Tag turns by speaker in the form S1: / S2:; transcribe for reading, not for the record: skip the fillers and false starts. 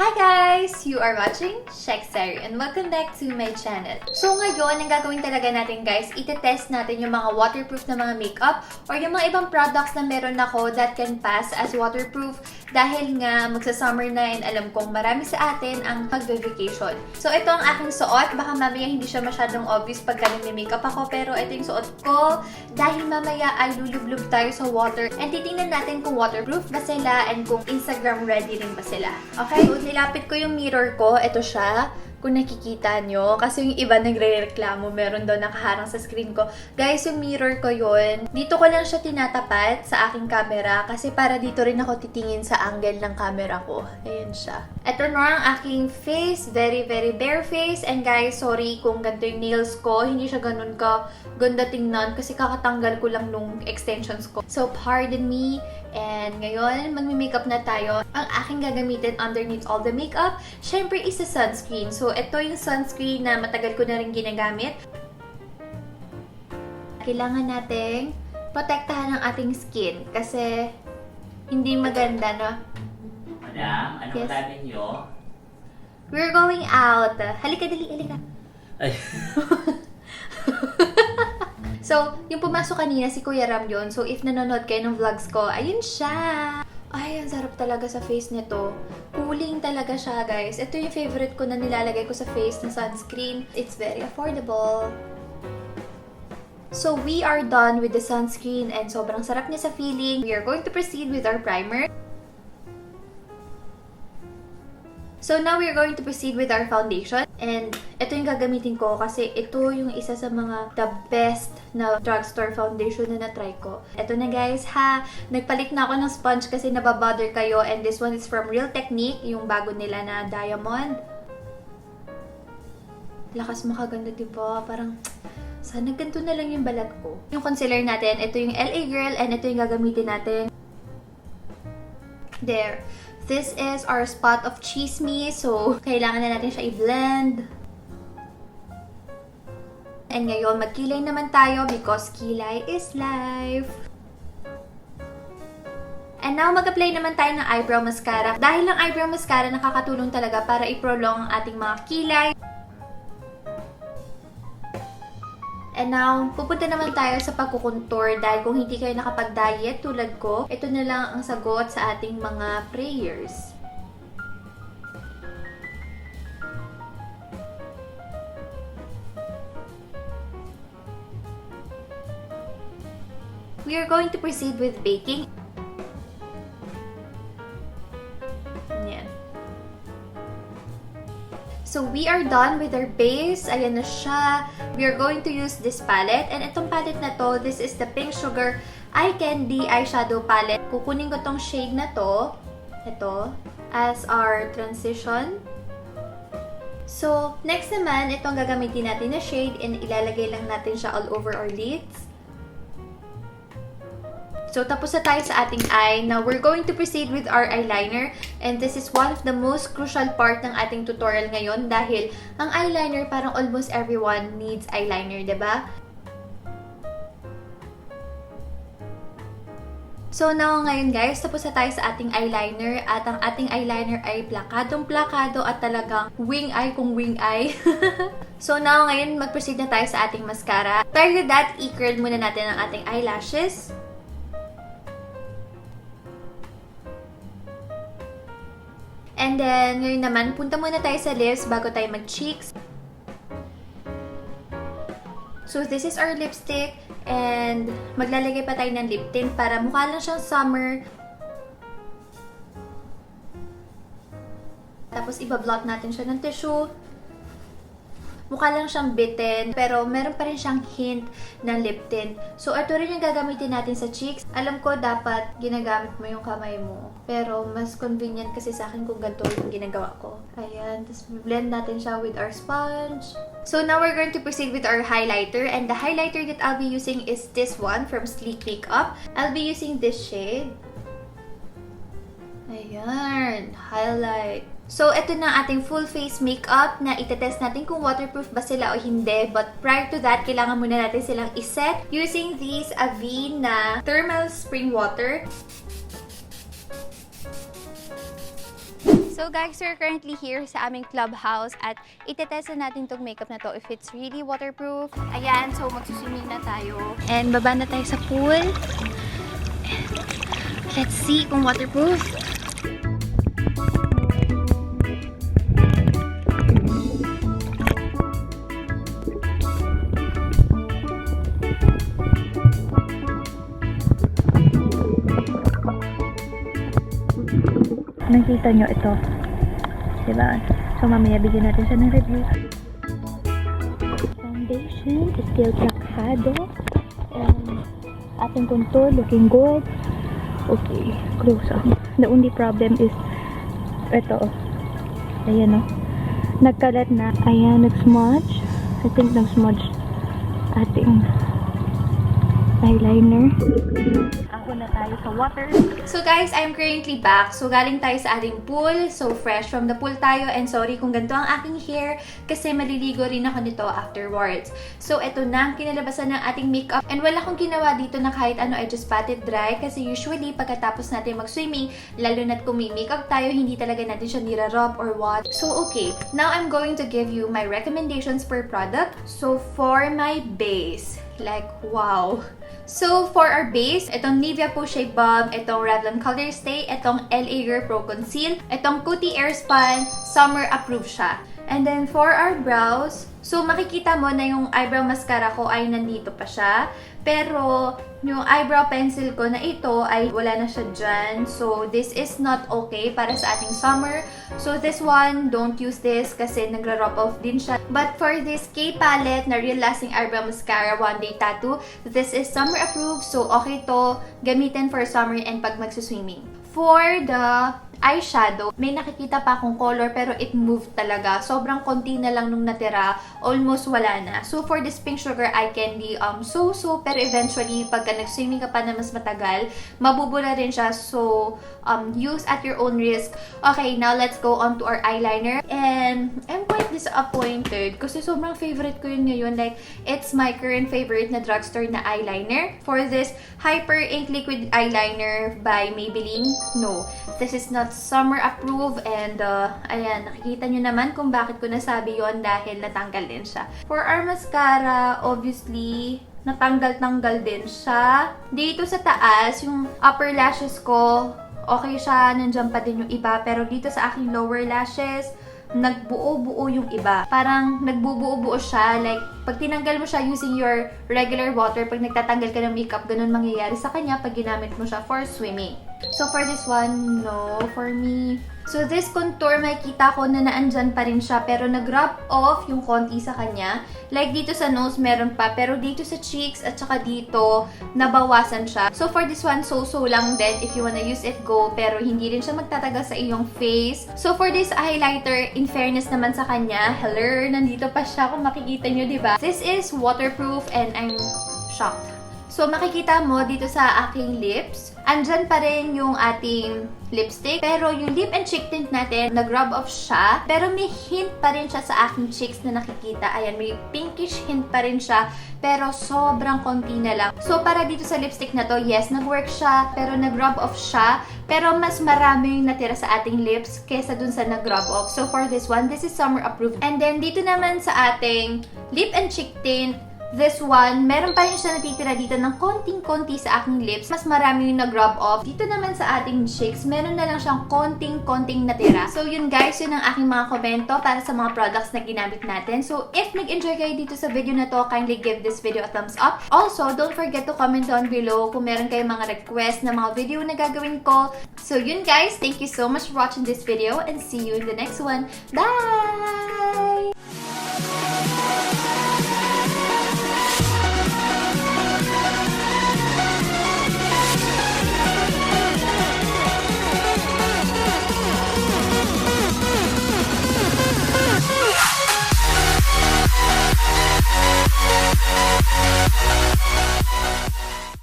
S1: Hi guys! You are watching Shexary and welcome back to my channel. So ngayon, ang gagawin talaga natin guys, itetest natin yung mga waterproof na mga makeup or yung mga ibang products na meron ako that can pass as waterproof dahil nga magsa-summer na and alam kong marami sa atin ang magve-vacation. So ito ang aking suot. Baka mamaya hindi siya masyadong obvious pagka nag-makeup ako pero ito yung suot ko dahil mamaya ay lulublub tayo sa water and titingnan natin kung waterproof ba sila and kung Instagram ready rin ba sila. Okay? So, nilapit ko yung mirror ko. Ito siya. Kung nakikita nyo. Kasi yung iba nagre-reklamo. Meron daw nakaharang sa screen ko. Guys, yung mirror ko yun. Dito ko lang siya tinatapat sa aking camera. Kasi para dito rin ako titingin sa angle ng camera ko. Ayan siya. Ito na ang aking face. Very, very bare face. And guys, sorry kung ganito yung nails ko. Hindi siya ganun ka ganda tingnan. Kasi kakatanggal ko lang nung extensions ko. So, pardon me. And ngayon, magme-makeup na tayo. Ang aking gagamitin underneath all the makeup, syempre is a sunscreen. So, ito yung sunscreen na matagal ko na rin ginagamit. Kailangan nating protektahan ang ating skin kasi hindi maganda, no?
S2: Madam, ano
S1: Yes.
S2: sabi niyo?
S1: We're going out. Halika, dali, halika.
S2: Ay,
S1: So, yung pumasok kanina, si Kuya Ram yun. So, if nanonood kayo ng vlogs ko, ayun siya! Ay, ang sarap talaga sa face nito. Cooling talaga siya, guys. Ito yung favorite ko na nilalagay ko sa face na sunscreen. It's very affordable. So, we are done with the sunscreen and sobrang sarap niya sa feeling. We are going to proceed with our primer. So, now we're going to proceed with our foundation. And ito yung gagamitin ko kasi ito yung isa sa mga the best na drugstore foundation na na-try ko. Ito na guys ha. Nagpalit na ako ng sponge kasi nababother kayo. And this one is from Real Technique. Yung bago nila na diamond. Lakas makaganda diba? Parang sana ganito na lang yung balat ko. Yung concealer natin, ito yung LA Girl and ito yung gagamitin natin. There. This is our spot of chisme, so kailangan na natin siya i-blend. And ngayon, magkilay naman tayo because kilay is life. And now, mag-apply naman tayo ng eyebrow mascara. Dahil ang eyebrow mascara nakakatulong talaga para i-prolong ang ating mga kilay. And now, pupunta naman tayo sa pagkukontour dahil kung hindi kayo nakapag-diet tulad ko, ito na lang ang sagot sa ating mga prayers. We are going to proceed with baking. Yan. So, we are done with our base. Ayan na siya. We are going to use this palette. And itong palette na to, this is the Pink Sugar Eye Candy Eyeshadow Palette. Kukunin ko tong shade na to, ito, as our transition. So, next naman, itong gagamitin natin na shade and ilalagay lang natin siya all over our lids. So, tapos na tayo sa ating eye. Now, we're going to proceed with our eyeliner. And this is one of the most crucial part ng ating tutorial ngayon dahil ang eyeliner, parang almost everyone needs eyeliner, diba? So, now ngayon guys, tapos na tayo sa ating eyeliner at ang ating eyeliner ay plakadong-plakado at talagang wing eye kung wing eye. So, now ngayon, mag-proceed na tayo sa ating mascara. Prior to that, i-curl muna natin ang ating eyelashes. And then, ngayon naman, punta muna tayo sa lips bago tayo mag-cheeks. So, this is our lipstick. And, maglalagay pa tayo ng lip tint para mukha lang siyang summer. Tapos, iba-blot natin siya ng tissue. Mukha lang siyang bitten, pero meron pa rin siyang hint ng lip tint. So, ito rin yung gagamitin natin sa cheeks. Alam ko, dapat ginagamit mo yung kamay mo. Pero, mas convenient kasi sa akin kung ganito yung ginagawa ko. Ayan. Tapos, blend natin siya with our sponge. So, now we're going to proceed with our highlighter. And the highlighter that I'll be using is this one from Sleek Makeup. I'll be using this shade. Ayan. Highlight. So, ito na ating full face makeup na itetest natin kung waterproof ba sila o hindi. But prior to that, kailangan muna natin silang iset using this Avene na thermal spring water. So guys, we're currently here sa aming clubhouse at itetest na natin tong makeup na to if it's really waterproof. Ayan, so magsuswimming na tayo. And baba na tayo sa pool. And let's see kung waterproof. Nakita nyo ito. Diba? So, mamaya bigyan natin siya ng review. Foundation is still plakado. And ating contour looking good. Okay, close up. The only problem is ito. Ayan o. Nagkalat na. Ayan, nag-smudge. I think nag-smudge ating eyeliner. Ako na tayo sa water. So guys, I'm currently back. So galing tayo sa ating pool. So fresh from the pool tayo. And sorry kung ganito ang aking hair kasi maliligo rin ako nito afterwards. So eto na ang kinalabasan ng ating makeup. And wala akong ginawa dito na kahit ano, I just pat it dry. Kasi usually pagkatapos natin mag-swimming, lalo na't kung may makeup tayo, hindi talaga natin siya nira-rub or what. So okay, now I'm going to give you my recommendations per product. So for my base, like wow. So, for our base, itong Nivea Pro Shea Balm, itong Revlon Color Stay, itong LA Girl Pro Conceal, itong Coty Airspun, Summer Approved siya. And then, for our brows, so makikita mo na yung eyebrow mascara ko ay nandito pa siya. Pero, yung eyebrow pencil ko na ito ay wala na siya dyan. So, this is not okay para sa ating summer. So, this one, don't use this kasi nagra-rub off din siya. But for this K palette na Real Lasting Eyebrow Mascara One Day Tattoo, this is summer approved. So, okay to gamitin for summer and pag magsuswimming. For the eyeshadow, may nakikita pa akong color pero it moved talaga. Sobrang konti na lang nung natira. Almost wala na. So, for this Pink Sugar Eye Candy, so-so. Pero eventually, pagka nag-swimming ka pa na mas matagal, mabubula rin siya. So, use at your own risk. Okay, now let's go on to our eyeliner. And I'm quite disappointed kasi sobrang favorite ko yun ngayon. Like, it's my current favorite na drugstore na eyeliner. For this Hyper Ink Liquid Eyeliner by Maybelline, no. This is not summer approved and ayan, nakikita nyo naman kung bakit ko nasabi yon dahil natanggal din siya. For our mascara, obviously, natanggal-tanggal din siya. Dito sa taas, yung upper lashes ko, okay siya, nandiyan pa din yung iba. Pero dito sa aking lower lashes, nagbuo-buo yung iba. Parang nagbubuo-buo siya. Like, pag tinanggal mo siya using your regular water, pag nagtatanggal ka ng makeup, ganun mangyayari sa kanya pag ginamit mo siya for swimming. So, for this one, no. For me, so this contour, makikita ko na naandyan pa rin siya, pero nag-rub off yung konti sa kanya. Like, dito sa nose, meron pa, pero dito sa cheeks at saka dito, nabawasan siya. So, for this one, so-so lang din. If you wanna use it, go. Pero hindi rin siya magtatagal sa iyong face. So, for this highlighter, in fairness naman sa kanya, hello, nandito pa siya kung makikita nyo, diba? This is waterproof and I'm shocked. So, makikita mo dito sa aking lips, andyan pa rin yung ating lipstick. Pero yung lip and cheek tint natin, nag-rub off siya. Pero may hint pa rin siya sa aking cheeks na nakikita. Ayan, may pinkish hint pa rin siya. Pero sobrang konti na lang. So, para dito sa lipstick na to, yes, nag-work siya. Pero nag-rub off siya. Pero mas marami yung natira sa ating lips kesa dun sa nag-rub off. So, for this one, this is summer approved. And then, dito naman sa ating lip and cheek tint, this one, meron pa rin siya natitira dito ng konting-konti sa aking lips. Mas marami yung nag-rub off. Dito naman sa ating cheeks, meron na lang siyang konting-konting natira. So yun guys, yun ang aking mga komento para sa mga products na ginamit natin. So if nag-enjoy kayo dito sa video na to, kindly give this video a thumbs up. Also, don't forget to comment down below kung meron kayong mga request na mga video na gagawin ko. So yun guys, thank you so much for watching this video and see you in the next one. Bye!